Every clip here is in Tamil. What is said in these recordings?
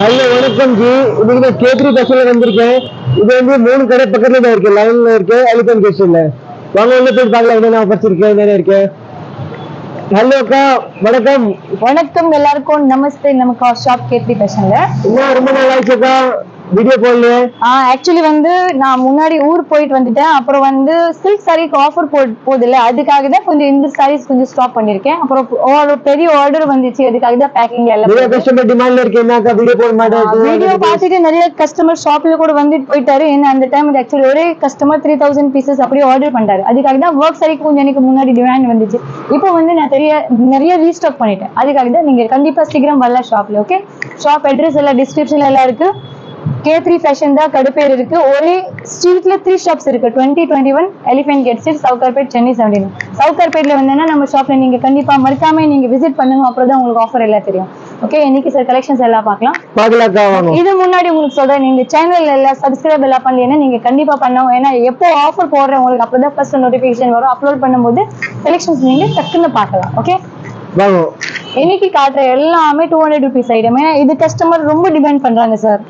ஹலோ வணக்கம் ஜி. இன்னைக்கு நான் K3 பஸ்ல வந்திருக்கேன். இது வந்து 3 கடை பக்கத்துல தான் இருக்கு, லைன்ல இருக்கு, எலிபென்ட் கேஸ்ல. வாங்க உள்ள போய் பார்க்கலாம் என்னென்ன ஆஃபர்ஸ் இருக்கு, என்னென்ன இருக்கு. ஹலோ அக்கா, வணக்கம். வணக்கம் எல்லாருக்கும் நமஸ்தே. நமக்கு ஷாப் K3 ஃபேஷன்ல இன்னும் ரொம்ப நாள் ஆச்சு அக்கா, வீடியோ போடலையே. ஆக்சுவலி வந்து நான் முன்னாடி ஊர் போயிட்டு வந்துட்டேன். அப்புறம் வந்து சில்க் சாரிக்கு ஆஃபர் போதில்ல, அதுக்காக தான் கொஞ்சம் இந்த சாரீஸ் கொஞ்சம் ஸ்டாக் பண்ணிருக்கேன். அப்புறம் ஒரு பெரிய ஆர்டர் வந்துச்சு, அதுக்காக தான் பேக்கிங் எல்லாம் கஸ்டமர் டிமாண்ட்ல இருக்கு. என்னக்கா வீடியோ போட மாட்டேன்? வீடியோ பார்த்துட்டு நிறைய கஸ்டமர் ஷாப்ல கூட வந்துட்டு போயிட்டாரு. என்ன அந்த டைம் ஆக்சுவலி ஒரே கஸ்டமர் 3000 பீசஸ் அப்படியே ஆர்டர் பண்ணிட்டாரு. அதுக்காக தான் ஒர்க் சாரிக்கு கொஞ்சம் எனக்கு முன்னாடி டிமாண்ட் வந்துச்சு. இப்போ வந்து நான் நிறைய ரீஸ்டாக் பண்ணிட்டேன். அதுக்காக தான் நீங்க கண்டிப்பா சீக்கிரம் வரலாம் ஷாப்ல. ஓகே, ஷாப் அட்ரஸ் எல்லாம் டிஸ்கிரிப்ஷன்ல எல்லாம் இருக்கு. K3 ஃபேஷன் தான் கடுப்பேர் இருக்கு. ஒரே ஸ்ட்ரீட்ல 3 ஷாப்ஸ் இருக்கு. 20, 21 elephant gate street, Sowcarpet, Chennai 17. சவுகார்பேட்ல வந்தேன்னா நம்ம ஷாப்ல நீங்க கண்டிப்பா மறக்காம நீங்க விசிட் பண்ணுங்க. அப்புறம் தான் உங்களுக்கு ஆஃபர் எல்லாம் தெரியும். ஓகே, இன்னைக்கு சார் கலெக்ஷன்ஸ் எல்லாம் பார்க்கலாம். இது முன்னாடி உங்களுக்கு சொல்றேன், நீங்க சேனல்ல எல்லாம் சப்ஸ்கிரைப் எல்லாம் பண்ணலன்னா நீங்க கண்டிப்பா பண்ணணும். ஏன்னா எப்போ ஆஃபர் போடுறேன் உங்களுக்கு அப்பதான் ஃபர்ஸ்ட் நோட்டிபிகேஷன் வரும். அப்லோட் பண்ணும்போது கலெக்ஷன்ஸ் நீங்க டக்குன்னு பார்க்கலாம். ஓகே, இன்னைக்கு காட்டுற எல்லாமே 200 rupees ஐட்டம். இது கஸ்டமர் ரொம்ப டிமாண்ட் பண்றாங்க சார்.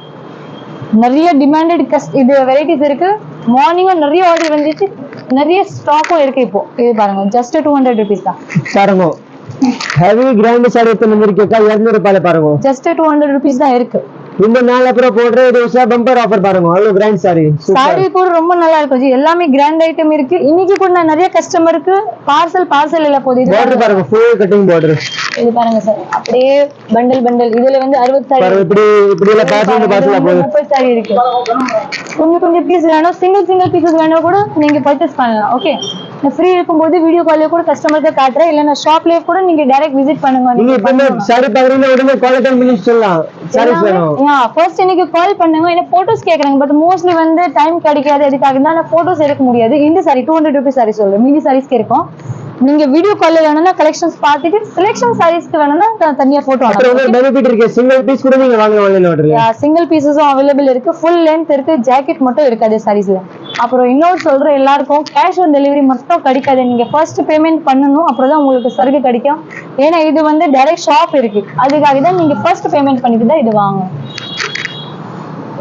நிறைய டிமாண்டட் இது வெரைட்டிஸ் இருக்கு. மார்னிங்கும் நிறைய ஆர்டர் வந்துச்சு, நிறைய ஸ்டாக்கும் இருக்கு. இப்போ இது பாருங்க, ஜஸ்ட் 200 rupees தான் பாருங்க. ஹெவி கிராண்ட் சாரி எத்தனை இருக்கா? 200 ரூபாயில பாருங்க. ஜஸ்ட் 200 rupees தான் இருக்கு. இந்த நாள் அப்புறம் போடுற இது பம்பர் ஆஃபர் பாருங்க. அவ்வளவு கிராண்ட் சாரி கூட ரொம்ப நல்லா இருக்கும் ஜி. எல்லாமே கிராண்ட் ஐட்டம் இருக்கு. இன்னைக்கு கூட நான் நிறைய கஸ்டமருக்கு பார்சல் எல்லாம் போகுது. பார்டர் பாருங்க, ஃபுல் கட்டிங் பார்டர். இது பாருங்க சார், அப்படியே பண்டல் இதுல வந்து 60 சாரி இப்படி எல்லாம் பார்சல் போகுது. 30 சாரி இருக்கு. கொஞ்சம் பீஸ் வேணும், சிங்கிள் பீசஸ் வேணும் கூட நீங்க பர்ச்சேஸ் பண்ணலாம். ஓகே, நான் ஃப்ரீ இருக்கும்போது வீடியோ கால்ல கூட கஸ்டமருக்கு காட்டுறேன். இல்லன்னா ஷாப்லயே கூட நீங்க டைரக்ட் விசிட் பண்ணுங்க. நீங்க சாரி பாக்குறீங்க, உடனே கால் பண்ணி சொல்லலாம். சாரீஸ் வேணும் ஃபர்ஸ்ட் எனக்கு கால் பண்ணுங்க. என்ன போட்டோஸ் கேக்குறாங்க, பட் மோஸ்ட்லி வந்து டைம் கிடைக்காது. அதுக்காக தான் நான் போட்டோஸ் எடுக்க முடியாது. இந்த சாரி 200 rupees சாரி சொல்றேன். மீதி சாரீஸ்க்கு இருக்கும். நீங்க வீடியோ கால்ல வேணும்னா கலெக்ஷன்ஸ் பார்த்துட்டு செலக்ஷன் சாரீஸ்க்கு வேணும்னா தனியா போட்டோ பெனிஃபிட் இருக்கு. சிங்கிள் பீஸ் கூட நீங்க வாங்கலாம் ஆன்லைன்ல ஆர்டர்ல. சிங்கிள் பீசஸும் அவைலபிள் இருக்கு. ஃபுல் லென்த் இருக்கு. ஜாக்கெட் மட்டும் இருக்காது சாரீஸ்ல. அப்புறம் இன்னொரு சொல்றேன், எல்லாருக்கும் கேஷ் ஆன் டெலிவரி மட்டும் கிடைக்காது. நீங்க ஃபர்ஸ்ட் பேமெண்ட் பண்ணணும், அப்புறம் தான் உங்களுக்கு சரக்கு கிடைக்கும். ஏன்னா இது வந்து டைரக்ட் ஷாப் இருக்கு. அதுக்காக தான் நீங்க ஃபர்ஸ்ட் பேமெண்ட் பண்ணிட்டு தான் இது வாங்கணும்.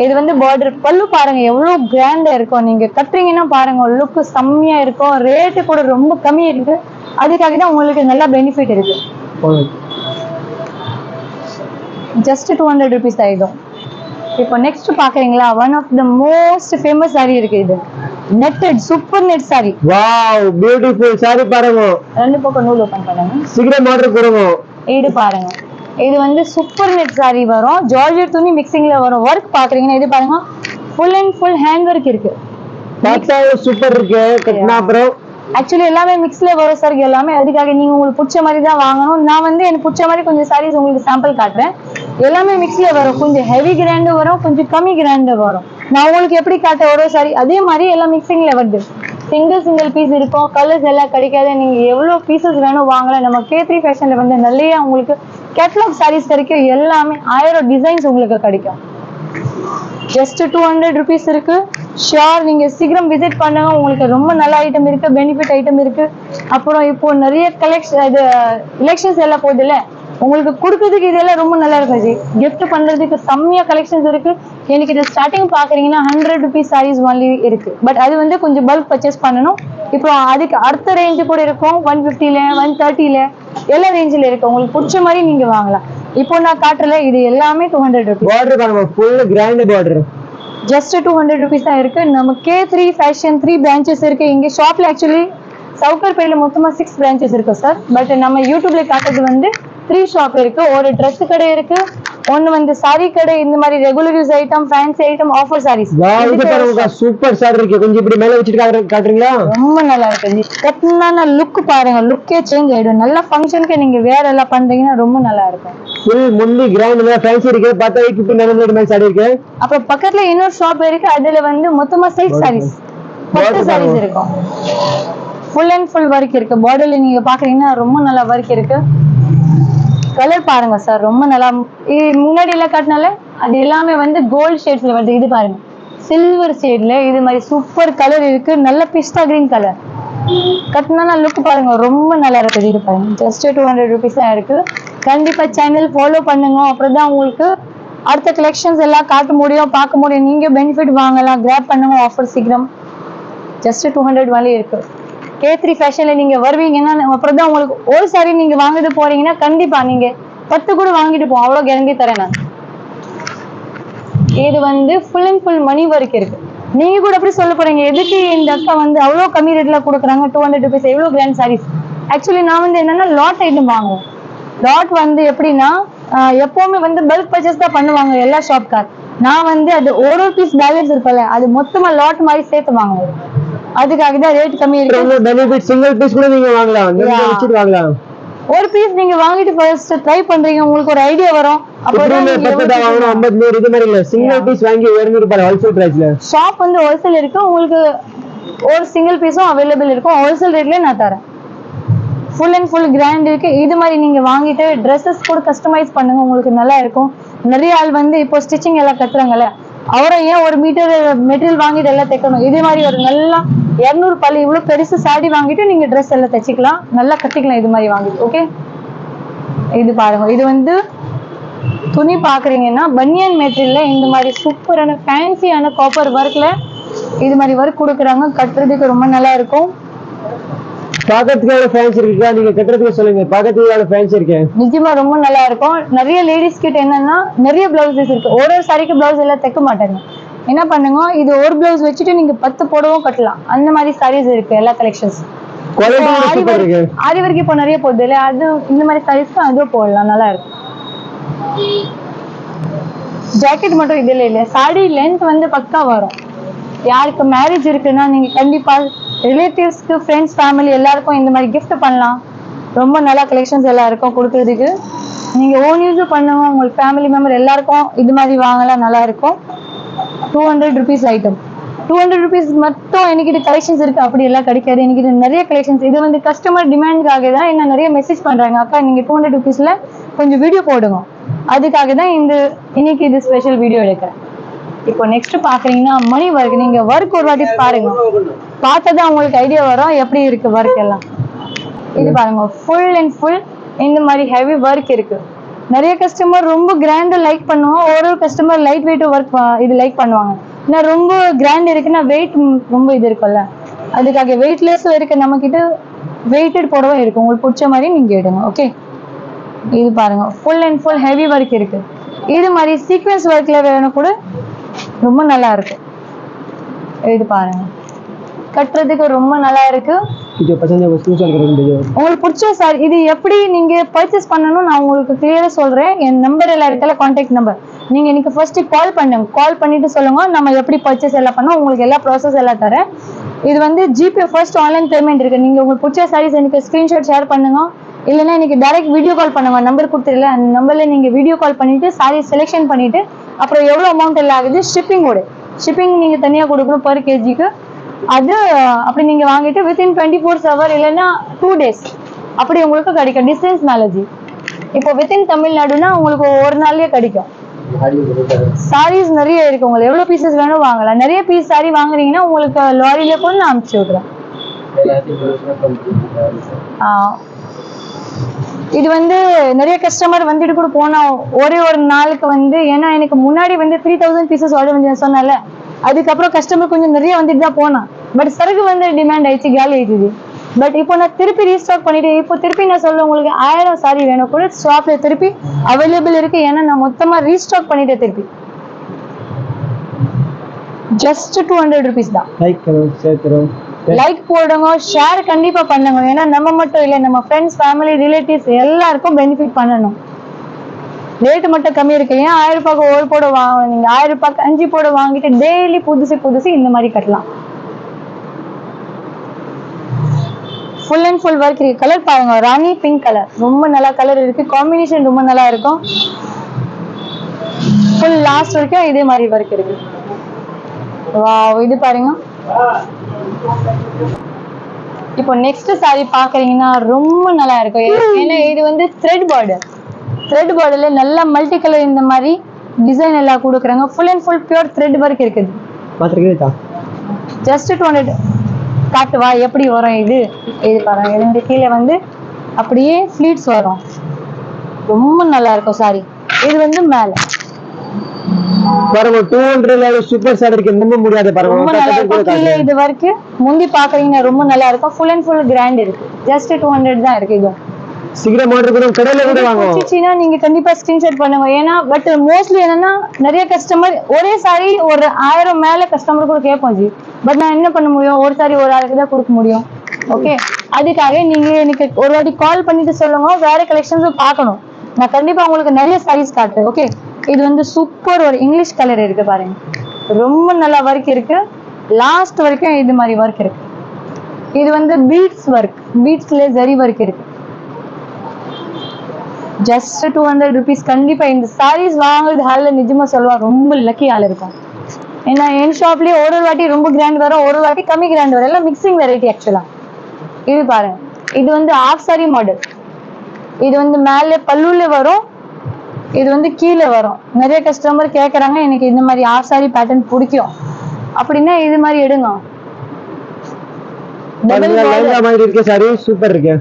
இது வந்து பார்டர் பல்லு பாருங்க எவ்வளவு கிராண்டா இருக்கும். நீங்க கட்டுறீங்கன்னா பாருங்க, லுக் செம்மையா இருக்கும். ரேட்டு கூட ரொம்ப கம்மி இருக்கு. அதுக்காக தான் உங்களுக்கு நல்ல பெனிஃபிட் இருக்கு. ஜஸ்ட் 200 rupees ஆயிடும். இப்போ நெக்ஸ்ட் பாக்குறீங்களா, one of the most famous sari இருக்கு. இது netted super net sari. Wow, beautiful sari பாருங்க. ரெண்டு பக்கம் நூல் ஓபன் பண்ணுங்க, சீக்கிரம் ஆர்டர் கொடுங்க. இது பாருங்க, இது வந்து சூப்பர் நெட் சாரி வரும். ஜார்ஜெட் துணி மிக்சிங்ல வரும். ஒர்க் பாக்குறீங்கன்னா இது பாருங்க, full and full hand work இருக்கு. பார்த்தா சூப்பர் இருக்கு. கட்டினா அப்புறம் ஆக்சுவலி எல்லாமே மிக்ஸ்ல வரும் சார் எல்லாமே. அதுக்காக நீங்க உங்களுக்கு பிடிச்ச மாதிரி தான் வாங்கணும். நான் வந்து எனக்கு பிடிச்ச மாதிரி கொஞ்சம் சாரீஸ் உங்களுக்கு சாம்பிள் காட்டுறேன். எல்லாமே மிக்ஸ்ல வரும். கொஞ்சம் ஹெவி கிராண்டு வரும், கொஞ்சம் கம்மி கிராண்டு வரும். நான் உங்களுக்கு எப்படி காட்ட ஒரு சாரி அதே மாதிரி எல்லாம் மிக்சிங்ல வருது. சிங்கிள் பீஸ் இருக்கும். கலர்ஸ் எல்லாம் கிடைக்காது. நீங்க எவ்வளவு பீசஸ் வேணும் வாங்கலாம். நம்ம K3 ஃபேஷன்ல வந்து நிறைய உங்களுக்கு கேட்டலாக் சாரீஸ் கிடைக்கும். எல்லாமே 1000 டிசைன்ஸ் உங்களுக்கு கிடைக்கும். ஜஸ்ட் 200 rupees இருக்கு. ஷியோர் நீங்க சீக்கிரம் விசிட் பண்ணுங்க. உங்களுக்கு ரொம்ப நல்ல ஐட்டம் இருக்கு, பெனிஃபிட் ஐட்டம் இருக்கு. அப்புறம் இப்போ நிறைய கலெக்ஷன் இது எலெக்ஷன்ஸ் எல்லாம் போகுது இல்ல, உங்களுக்கு கொடுக்கறதுக்கு இதெல்லாம் ரொம்ப நல்லா இருக்கும் ஜி. கிஃப்ட் பண்றதுக்கு செம்மையா கலெக்ஷன்ஸ் இருக்கு. எனக்கு இது ஸ்டார்டிங் பாக்குறீங்கன்னா 100 rupees சாரீஸ் ஒன்லி இருக்கு. பட் அது வந்து கொஞ்சம் பல்க் பர்ச்சேஸ் பண்ணணும். இப்போ அதுக்கு அடுத்த ரேஞ்சு கூட இருக்கும். 150ல 130ல எல்லா ரேஞ்சில இருக்கு. உங்களுக்கு பிடிச்ச மாதிரி நீங்க வாங்கலாம். இப்போ நான் காட்டுறல இது எல்லாமே 200 rupees. பார்டர் பாருங்க, full grand border. Just 200 rupees தான் இருக்கு. நம்ம K3 ஃபேஷன் 3 பிரான்ச்சஸ் இருக்கு. இங்க ஷாப்ல ஆக்சுவலி சவுகார்பேட்ல மொத்தமா 6 பிரான்ச்சஸ் இருக்கு சார். பட் நம்ம யூடியூப்ல காட்டுறது வந்து 3 ஷாப் இருக்கு. ஒரு ட்ரெஸ் கடை இருக்கு, ஒன்னு வந்து சாரி கடை. இந்த மாதிரி regular use item, fancy item, offer sarees. இது பாருங்க, சூப்பர் சாரி இருக்கு. கொஞ்சம் இப்படி மேல வச்சிட்டு காட்டுறீங்களா? ரொம்ப நல்லா இருக்கு. கட்டினா லுக் பாருங்க, லுக்கே சேஞ்ச் ஆயிடும். நல்ல ஃபங்க்ஷனுக்கு நீங்க வேற எல்லாம் பண்றீங்கன்னா ரொம்ப நல்லா இருக்கும். ஃபுல் முன்னி கிராண்ட்ல ஃபேன்சி இருக்கு. பார்த்தா 850 மேல சாரி இருக்கு. அப்புறம் பக்கத்துல இன்னொரு ஷாப் இருக்கு. அதுல வந்து மொத்தமா சில்க் சாரீஸ், பட்டு சாரீஸ் இருக்கும். ஃபுல் அண்ட் ஃபுல் ஒர்க் இருக்கு. பார்டர்ல நீங்க பாக்குறீங்கன்னா ரொம்ப நல்லா ஒர்க் இருக்கு. கலர் பாருங்க சார், ரொம்ப நல்லா. முன்னாடி எல்லாம் காட்டினால அது எல்லாமே வந்து கோல்ட் ஷேட்ஸ்ல வருது. இது பாருங்க, சில்வர் ஷேட்ல இது மாதிரி சூப்பர் கலர் இருக்கு. நல்ல பிஸ்தா கிரீன் கலர். கட்டினா லுக் பாருங்க, ரொம்ப நல்லா இருக்குது. இது பாருங்க, ஜஸ்ட் 200 rupees தான் இருக்கு. கண்டிப்பா சேனல் ஃபாலோ பண்ணுங்க. அப்புறம் தான் உங்களுக்கு அடுத்த கலெக்ஷன்ஸ் எல்லாம் காட்ட முடியும், பார்க்க முடியும். நீங்க பெனிஃபிட் வாங்கலாம், கிராப் பண்ணுங்க ஆஃபர் சீக்கிரம். ஜஸ்ட் 200 வழி இருக்கு. K3 ஃபேஷன்ல நீங்க வருவீங்கன்னா அப்புறம் தான் உங்களுக்கு ஒரு சாரி நீங்க வாங்கிட்டு போறீங்கன்னா கண்டிப்பா நீங்க 10 கூட வாங்கிட்டு போவோம், அவ்வளவு கேரண்டி தரேன் நான். இது வந்து ஃபுல் அண்ட் ஃபுல் மணி ஒர்க் இருக்கு. நீங்க கூட அப்படி சொல்ல போறீங்க, எதுக்கு இந்த அக்கா வந்து அவ்வளவு கம்மி ரேட்ல கொடுக்குறாங்க 200 rupees எவ்வளவு கிராண்ட் சாரீஸ். ஆக்சுவலி நான் வந்து என்னன்னா லாட் ஐட்டம் வாங்குவோம். லாட் வந்து எப்படின்னா எப்பவுமே வந்து பல்க் பர்ச்சேஸ் தான் பண்ணுவாங்க எல்லா ஷாப்கார். நான் வந்து அது ஒரு பீஸ் பேலன்ஸ் இருக்குல்ல, அது மொத்தமா லாட் மாதிரி சேர்த்து வாங்குவோம். அதுக்காக தான் ரேட் கம்மி இருக்கு. பெனிஃபிட் சிங்கிள் பீஸ் கூட நீங்க வாங்கலாம், நீங்க வச்சிட்டு வாங்கலாம். ஒரு பீஸ் நீங்க வாங்கிட்டு ஃபர்ஸ்ட் ட்ரை பண்றீங்க, உங்களுக்கு ஒரு ஐடியா வரும். அப்பதான் 10 வாங்கணும் 50 இது மாதிரி இல்ல, சிங்கிள் பீஸ் வாங்கி 200 ரூபாய் ஹோல்சேல் பிரைஸ்ல. ஷாப் வந்து ஹோல்சேல் இருக்கு, உங்களுக்கு ஒரு சிங்கிள் பீஸும் அவைலபிள் இருக்கும். ஹோல்சேல் ரேட்லயே நான் தரேன். ஃபுல் அண்ட் ஃபுல் கிராண்ட் இருக்கு. இது மாதிரி நீங்க வாங்கிட்டு ட்ரெஸ்ஸஸ் கூட கஸ்டமைஸ் பண்ணுங்க, உங்களுக்கு நல்லா இருக்கும். நிறைய ஆள் வந்து இப்போ ஸ்டிச்சிங் எல்லாம் கத்துறாங்கல்ல, அவரை ஏன் ஒரு மீட்டர் மெட்டீரியல் வாங்கிட்டு எல்லாம் தைக்கணும். இதே மாதிரி ஒரு நல்லா 200 பள்ளி இவ்வளவு பெருசு சாடி வாங்கிட்டு நீங்க ட்ரெஸ் எல்லாம் தைச்சிக்கலாம், நல்லா கட்டிக்கலாம் இது மாதிரி வாங்கிட்டு. ஓகே, இது பாருங்க. இது வந்து துணி பாக்குறீங்கன்னா பனியன் மெட்டீரியல்ல இந்த மாதிரி சூப்பரான ஃபேன்சியான காப்பர் ஒர்க்ல இது மாதிரி ஒர்க் கொடுக்குறாங்க. கட்டுறதுக்கு ரொம்ப நல்லா இருக்கும். பாக்கிறதுக்கு எவ்வளவு ஃபேன்ஸ் இருக்குக்கா, நீங்க கட்டுறதுக்கு சொல்லுங்க. பாக்கிறதுக்கு எவ்வளவு ஃபேன்ஸ் இருக்கு, நிஜமா ரொம்ப நல்லா இருக்கும். நிறைய லேடிஸ் கிட்ட என்னன்னா நிறைய பிளவுசஸ் இருக்கு. ஒரு சாரிக்கு பிளவுஸ் எல்லாம் தைக்க மாட்டாங்க. என்ன பண்ணுங்க, இது ஒரு பிளவுஸ் வச்சுட்டு நீங்க 10 போடவும் கட்டலாம். அந்த மாதிரி சாரீஸ் இருக்கு, எல்லா கலெக்ஷன்ஸ். ஆரி வரைக்கும் இப்போ நிறைய போகுது இல்ல, அது இந்த மாதிரி சாரீஸ்க்கு அதுவும் போடலாம், நல்லா இருக்கும். ஜாக்கெட் மட்டும் இதுல இல்ல, சாரி லென்த் வந்து பக்கா வரும். யாருக்கு மேரேஜ் இருக்குன்னா நீங்க கண்டிப்பா ரிலேட்டிவ்ஸ்க்கு, ஃப்ரெண்ட்ஸ், ஃபேமிலி எல்லாருக்கும் இந்த மாதிரி கிஃப்ட் பண்ணலாம். ரொம்ப நல்லா கலெக்ஷன்ஸ் எல்லாம் இருக்கும் கொடுக்கறதுக்கு. நீங்க ஓன் யூஸும் பண்ணுங்க, உங்களுக்கு ஃபேமிலி மெம்பர் எல்லாருக்கும் இது மாதிரி வாங்கலாம், நல்லா இருக்கும். 200 rupees ஐட்டம். 200 rupees மட்டும் என்கிட்ட கலெக்ஷன்ஸ் இருக்கு அப்படி எல்லாம் கிடைக்காது. என்கிட்ட நிறைய கலெக்ஷன்ஸ். இது வந்து கஸ்டமர் டிமாண்டுக்காக தான் என்ன நிறைய மெசேஜ் பண்றாங்க, அக்கா நீங்க 200 rupeesல கொஞ்சம் வீடியோ போடுங்க. அதுக்காக தான் இன்னைக்கு இது ஸ்பெஷல் வீடியோ எடுக்கிறேன். இப்போ நெக்ஸ்ட் பாக்குறீங்கன்னா மணி ஒர்க். நீங்க ஒர்க் ஒரு வாட்டி பாருங்க, பார்த்ததான் உங்களுக்கு ஐடியா வரும் எப்படி இருக்கு ஒர்க் எல்லாம். இது பாருங்க, ஃபுல் அண்ட் ஃபுல் இந்த மாதிரி ஹெவி ஒர்க் இருக்கு. நிறைய கஸ்டமர் ரொம்ப கிராண்டா லைக் பண்ணுவாங்க, ஒரு கஸ்டமர் லைட் வெயிட் ஒர்க் இது லைக் பண்ணுவாங்க. ஏன்னா ரொம்ப கிராண்ட் இருக்குன்னா வெயிட் ரொம்ப இது இருக்கும்ல, அதுக்காக வெயிட்லெஸ்ஸும் இருக்கு. நம்ம கிட்ட வெயிட்டட் புடவை இருக்கு, உங்களுக்கு பிடிச்ச மாதிரி நீங்க எடுங்க. ஓகே, இது பாருங்க full and full heavy work இருக்கு. இது மாதிரி சீக்வென்ஸ் ஒர்க்ல வேணும் கூட ரொம்ப நல்லா இருக்கு. இது பாருங்க, கட்டுறதுக்கு ரொம்ப நல்லா இருக்கு. உங்களுக்கு பிடிச்ச சாரி இது எப்படி நீங்க பர்ச்சேஸ் பண்ணணும் நான் உங்களுக்கு கிளியரா சொல்றேன். என் நம்பர் எல்லாம் இருக்கல, கான்டாக்ட் நம்பர். நீங்க எனக்கு ஃபர்ஸ்ட் கால் பண்ணுங்க, கால் பண்ணிட்டு சொல்லுங்க நம்ம எப்படி பர்ச்சேஸ் எல்லாம் பண்ணோம், உங்களுக்கு எல்லா ப்ராசஸ் எல்லாம் தரேன். இது வந்து ஜிபே ஃபர்ஸ்ட் ஆன்லைன் பேமெண்ட் இருக்கு. நீங்க உங்களுக்கு பிடிச்ச சாரீஸ் எனக்கு ஸ்கிரீன்ஷாட் ஷேர் பண்ணுங்க, இல்லைன்னா எனக்கு டைரக்ட் வீடியோ கால் பண்ணுங்க. நம்பர் கொடுத்துருல, அந்த நம்பர்ல நீங்க வீடியோ கால் பண்ணிட்டு சாரி செலெக்ஷன் பண்ணிட்டு அப்புறம் எவ்வளவு அமௌண்ட் எல்லாம் ஆகுது, ஷிப்பிங் நீங்க தனியா கொடுக்கணும் per kgக்கு. அது அப்படி நீங்க வாங்கிட்டு வித்தின் 24 hours இல்லைன்னா 2 days அப்படி உங்களுக்கு கிடைக்கும். டிஸ்டன்ஸ் நாலேஜ் இப்போ வித்தின் தமிழ்நாடுனா உங்களுக்கு ஒரு நாள்லயே கிடைக்கும். சாரீஸ் நிறைய இருக்கு, உங்களுக்கு எவ்வளவு பீசஸ் வேணும் வாங்கலாம். நிறைய பீஸ் சாரி வாங்குறீங்கன்னா உங்களுக்கு லாரியில கூட நான் அனுப்பிச்சு விடுறேன். இது வந்து நிறைய கஸ்டமர் வந்துட்டு கூட போனா ஒரே ஒரு நாளுக்கு வந்து, ஏன்னா எனக்கு முன்னாடி வந்து 3000 பீசஸ் ஆர்டர் வந்து சொன்னால, அதுக்கப்புறம் கஸ்டமர் கொஞ்சம் நிறைய வந்துட்டு தான் போனா. பட் சரக்கு வந்து டிமாண்ட் ஆயிடுச்சு, காலி ஆயிடுச்சு. பட் இப்போ நான் திருப்பி ரீஸ்டாக் பண்ணிட்டு இப்போ திருப்பி நான் சொல்ல உங்களுக்கு 1000 சாரி வேணும் கூட ஷாப்ல திருப்பி அவைலபிள் இருக்கு. ஏன்னா நான் மொத்தமா ரீஸ்டாக் பண்ணிட்டு திருப்பி ஜஸ்ட் 200 rupees தான். லைக் போடுங்க, ஷேர் கண்டிப்பா பண்ணுங்க. ஏன்னா நம்ம மட்டும் இல்ல, நம்ம ஃப்ரெண்ட்ஸ், ஃபேமிலி, ரிலேட்டிவ்ஸ் எல்லாருக்கும் பெனிஃபிட் பண்ணணும். ரேட் மட்டும் கம்மி இருக்கு. ஏன் 1000 ரூபாய்க்கு ஒரு போட வாங்குவீங்க, 1000 ரூபாய்க்கு 5 போட வாங்கிட்டு டெய்லி புதுசு இந்த மாதிரி கட்டலாம். ஃபுல் அண்ட் ஃபுல் ஒர்க் இருக்கு. கலர் பாருங்க, ராணி பிங்க் கலர் ரொம்ப நல்லா கலர் இருக்கு, காம்பினேஷன் ரொம்ப நல்லா இருக்கும். ஃபுல் லாஸ்ட் வரைக்கும் இதே மாதிரி ஒர்க் இருக்கு. வாவ், இது பாருங்க. இப்போ நெக்ஸ்ட் சாரி பாக்குறீங்கன்னா ரொம்ப நல்லா இருக்கும். ஏன்னா இது வந்து த்ரெட் பார்டர்ல நல்ல மல்டி கலர் இந்த மாதிரி டிசைன் எல்லாம் கொடுக்குறாங்க. Full and full pure thread work இருக்குது. ஜஸ்ட் 200 காட்டுவா எப்படி வரும். இது பாருங்க, ரெண்டு கீழே வந்து அப்படியே ஃபிளீட்ஸ் வரும், ரொம்ப நல்லா இருக்கும் சாரி. இது வந்து மேல பாருங்க 200 சூப்பர் சாரி இருக்கு, நம்ப முடியாது பாருங்க. ரொம்ப நல்லா இருக்கும். கீழே இது வரைக்கும் முந்தி பாக்குறீங்க, ரொம்ப நல்லா இருக்கும். ஃபுல் அண்ட் ஃபுல் கிராண்ட் இருக்கு. ஜஸ்ட் 200 தான் இருக்கு. இது சீக்கிரம் ஆர்டர் பண்ணுங்க, கடையில கூட வாங்க. பிடிச்சினா நீங்க கண்டிப்பா ஸ்கிரீன்ஷாட் பண்ணுங்க. ஏன்னா பட் மோஸ்ட்லி என்னன்னா நிறைய கஸ்டமர் ஒரே சாரி ஒரு 1000 மேல கஸ்டமர் கூட கேட்போம் ஜி. பட் நான் என்ன பண்ண முடியும், ஒரு சாரி ஒரு ஆளுக்கு தான் கொடுக்க முடியும். ஓகே, அதுக்காக நீங்க எனக்கு ஒரு வாட்டி கால் பண்ணிட்டு சொல்லுங்க, வேற கலெக்ஷன்ஸும் பார்க்கணும். நான் கண்டிப்பா உங்களுக்கு நிறைய சாரீஸ் காட்டுறேன். ஓகே, இது வந்து சூப்பர் ஒரு இங்கிலீஷ் கலர் இருக்கு பாருங்க, ரொம்ப நல்லா ஒர்க் இருக்கு. லாஸ்ட் வரைக்கும் இது மாதிரி ஒர்க் இருக்கு. இது வந்து பீட்ஸ் ஒர்க், பீட்ஸ்ல ஜரி ஒர்க் இருக்கு. Just 200 rupees. கண்டிப்பா இந்த சாரீஸ் வாங்குறது ஹால்ல நிஜமா சொல்லுவா ரொம்ப லக்கி ஆள் இருக்கும். ஏன்னா என் ஷாப்லயே ஒரு வாட்டி ரொம்ப கிராண்ட் வரும், ஒரு வாட்டி கம்மி கிராண்ட் வரும், எல்லாம் மிக்சிங் வெரைட்டி ஆக்சுவலா. இது பாருங்க, இது வந்து ஆஃப் சாரி மாடல். இது வந்து மேலே பல்லுல வரும், இது வந்து கீழே வரும். நிறைய கஸ்டமர் கேக்குறாங்க எனக்கு இந்த மாதிரி ஆஃப் சாரி பேட்டர்ன் பிடிக்கும் அப்படின்னா இது மாதிரி எடுங்க. மாதிரி இருக்கு சாரி, சூப்பர் இருக்கு.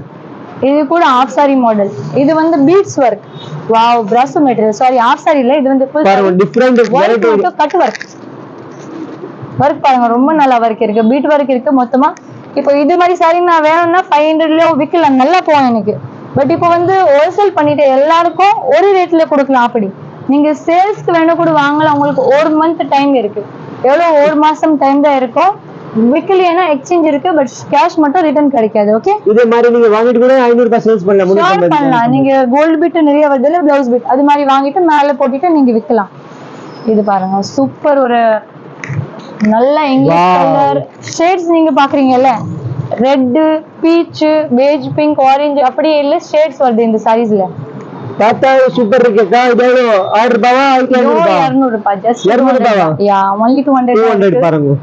இது கூட ஆஃப் சாரி மாடல். இது வந்து பீட்ஸ் ஒர்க். வாவ், பிராசோ மெட்டீரியல். சாரி, ஆஃப் சாரி இல்ல, இது வந்து full different variety cut work. Work பாருங்க, ரொம்ப நல்லா ஒர்க் இருக்கு, பீட் ஒர்க் இருக்கு மொத்தமா. இப்போ இது மாதிரி சாரி நான் வேணும்னா 500ல விற்கலாம், நல்லா போகும் எனக்கு. பட் இப்போ வந்து ஹோல்சேல் பண்ணிட்டு எல்லாருக்கும் ஒரு ரேட்ல கொடுக்கலாம். அப்படி நீங்க சேல்ஸ்க்கு வேணும் கூட வாங்கலாம். உங்களுக்கு ஒரு மந்த் டைம் இருக்கு. எவ்வளவு, ஒரு மாசம் டைம் தான் இருக்கும். விக்கலியனா எக்ஸ்சேஞ்ச் இருக்கு, பட் கேஷ் மட்டும் ரிட்டர்ன் கிடைக்காது. ஓகே, இதே மாதிரி நீங்க வாங்கிட்டு கூட 500 ரூபாய் சேல்ஸ் பண்ணலாம். நீங்க கோல்ட் பிட் நிறைய வருதுல, பிளவுஸ் பிட் அது மாதிரி வாங்கிட்டு மேல போட்டுட்டு நீங்க விற்கலாம். இது பாருங்க, சூப்பர் ஒரு நல்ல இங்கிலீஷ் கலர் ஷேட்ஸ் நீங்க பாக்குறீங்கல்ல, red, peach, beige, pink, orange அப்படி இல்ல ஷேட்ஸ் வருது இந்த சாரீஸ்ல. பார்த்தா சூப்பர் இருக்குக்கா. இது 1000 ரூபாயா 200 ரூபாய். ஜஸ்ட் 200 ரூபாயா? யா, only 200 பாருங்க,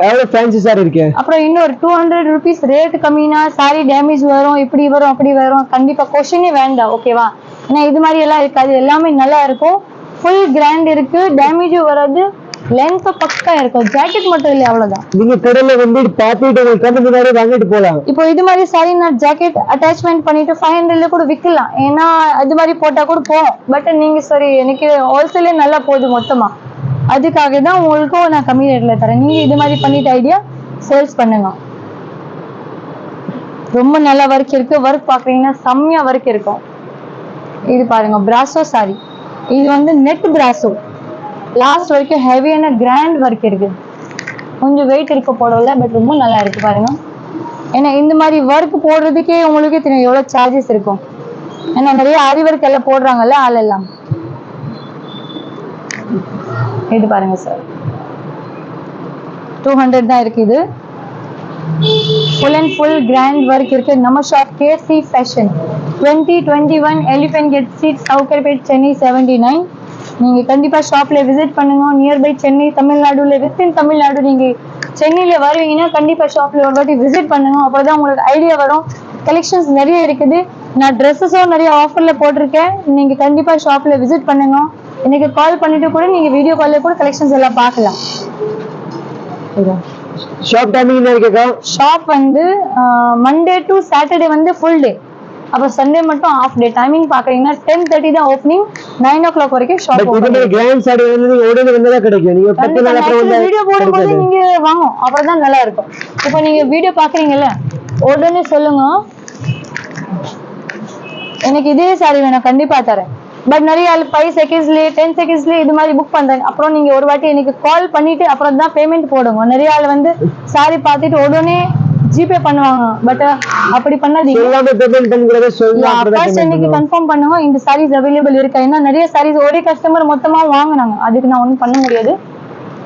எவ்வளவு ஃபேன்சி சாரி இருக்கு. அப்புறம் இன்னொரு 200 ருபீஸ் ரேட் கம்மினா சாரி டேமேஜ் வரும், இப்படி வரும் அப்படி வரும், கண்டிப்பா கொஸ்டினே வேண்டாம். ஓகேவா? ஏன்னா இது மாதிரி எல்லாம் இருக்காது, எல்லாமே நல்லா இருக்கும். ஃபுல் கிராண்ட் இருக்கு, டேமேஜும் வராது, லென்த் பக்கா இருக்கும். ஜாக்கெட் மட்டும் இல்ல, அவ்வளவுதான். நீங்க கடையில வந்து பாத்துட்டு கண்ணு முன்னாடி வாங்கிட்டு போலாம். இப்போ இது மாதிரி சாரி நான் ஜாக்கெட் அட்டாச்மெண்ட் பண்ணிட்டு 500ல கூட விற்கலாம். ஏன்னா அது மாதிரி போட்டா கூட போகும். பட் நீங்க சரி எனக்கு ஹோல்சேலே நல்லா போகுது மொத்தமா, அதுக்காக தான் உங்களுக்கும் நான் கம்மி ரேட்ல தரேன். நீங்க இது மாதிரி பண்ணிட்டு ஐடியா சேல்ஸ் பண்ணுங்க. ரொம்ப நல்ல ஒர்க் இருக்கு. ஒர்க் பாக்குறீங்கன்னா செம்மையா ஒர்க் இருக்கும். இது பாருங்க, பிராசோ சாரி. இது வந்து நெட் பிராசோ, லாஸ்ட் வரைக்கும் ஹெவியான கிராண்ட் ஒர்க் இருக்கு. கொஞ்சம் வெயிட் இருக்க போடல, பட் ரொம்ப நல்லா இருக்கு பாருங்க. ஏன்னா இந்த மாதிரி ஒர்க் போடுறதுக்கே உங்களுக்கே தெரியும் எவ்வளவு சார்ஜஸ் இருக்கும். ஏன்னா நிறைய ஆரி ஒர்க் எல்லாம் போடுறாங்கல்ல ஆள் எல்லாம். இது பாருங்க சார், 200 தான் இருக்கு. இது full and full grand work இருக்கு. நம்ம shop KC fashion, 2021 elephant gate street, Sowcarpet, Chennai 79. நீங்க கண்டிப்பா ஷாப்ல விசிட் பண்ணுங்க. நியர்பை சென்னை, தமிழ்நாடுல, வித்தின் தமிழ்நாடு நீங்க சென்னையில வருவீங்கன்னா கண்டிப்பா ஷாப்ல ஒரு வாட்டி விசிட் பண்ணுங்க. அப்பதான் உங்களுக்கு ஐடியா வரும். கலெக்ஷன்ஸ் நிறைய இருக்குது. நான் ட்ரெஸ்ஸஸும் நிறைய ஆஃபர்ல போட்டிருக்கேன். நீங்க கண்டிப்பா ஷாப்ல விசிட் பண்ணுங்க. எனக்கு கால் பண்ணிட்டு கூட நீங்க வீடியோ கால்ல கூட கலெக்ஷன்ஸ் எல்லாம் பார்க்கலாம். ஷாப் டைமிங் என்ன இருக்குக்கா? ஷாப் வந்து மண்டே டு சாட்டர்டே வந்து ஃபுல் டே, அப்புறம் சண்டே மட்டும் ஆஃப் டே. டைமிங் பாக்குறீங்கன்னா 10:30 தான் ஓப்பனிங், 9 o'clock வரைக்கும் ஷாப் ஓபன். கிராண்ட் சாரி வந்து நீங்க உடனே வந்தா கிடைக்கும். நீங்க 10 நாள் அப்புறம் வந்து வீடியோ போடும்போது நீங்க வாங்க, அப்பதான் நல்லா இருக்கும். இப்போ நீங்க வீடியோ பாக்குறீங்கல்ல, உடனே சொல்லுங்க எனக்கு இதே சாரி வேணும், கண்டிப்பா தரேன். பட் நிறைய 5 செகண்ட்ஸ்லயே 10 செகண்ட்ஸ்லயே இது மாதிரி புக் பண்றாங்க. அப்புறம் நீங்க ஒரு வாட்டி எனக்கு கால் பண்ணிட்டு அப்புறம் தான் பேமெண்ட் போடுங்க. நிறைய ஆள் வந்து சாரி பார்த்துட்டு உடனே ஜிபே பண்ணுவாங்க. பட் அப்படி பண்ணாதீங்க. எல்லாமே பேமெண்ட் பண்ணுங்கறத சொல்லுங்க. ஃபர்ஸ்ட் இன்னைக்கு கன்ஃபார்ம் பண்ணுங்க இந்த சாரீஸ் அவைலபிள் இருக்கா. ஏன்னா நிறைய சாரீஸ் ஒரே கஸ்டமர் மொத்தமா வாங்குனாங்க, அதுக்கு நான் ஒண்ணும் பண்ண முடியாது.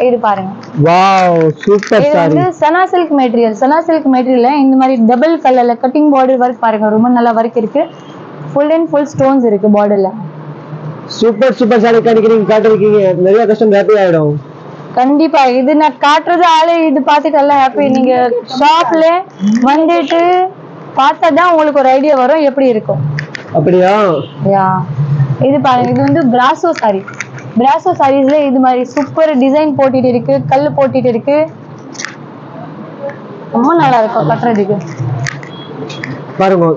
இது பாருங்க, வாவ் சூப்பர் சாரி. இது வந்து சனா சில்க் மெட்டீரியல். சனா சில்க் மெட்டீரியல்ல இந்த மாதிரி டபுள் கலர்ல கட்டிங் பார்டர் ஒர்க் பாருங்க, ரொம்ப நல்லா ஒர்க் இருக்கு. ஃபுல் அண்ட் ஃபுல் ஸ்டோன்ஸ் இருக்கு பார்டர்ல. சூப்பர் சூப்பர் சாரி காட்டுறீங்க, நிறைய கஸ்டமர் ஹாப்பி ஆயிடும். கண்டிப்பா இது நான் காட்டுறது ஆளு இது பார்த்துட்டு எல்லாம் ஹாப்பி. நீங்க ஷாப்ல வந்துட்டு பார்த்தாதான் உங்களுக்கு ஒரு ஐடியா வரும் எப்படி இருக்கும். அப்படியா? யா, இது பாருங்க, இது வந்து பிராசோ சாரி. பிராசோ சாரீஸ்ல இது மாதிரி சூப்பர் டிசைன் போட்டுட்டு இருக்கு, கல் போட்டுட்டு இருக்கு, ரொம்ப நல்லா இருக்கும் கட்டுறதுக்கு. பாருங்க.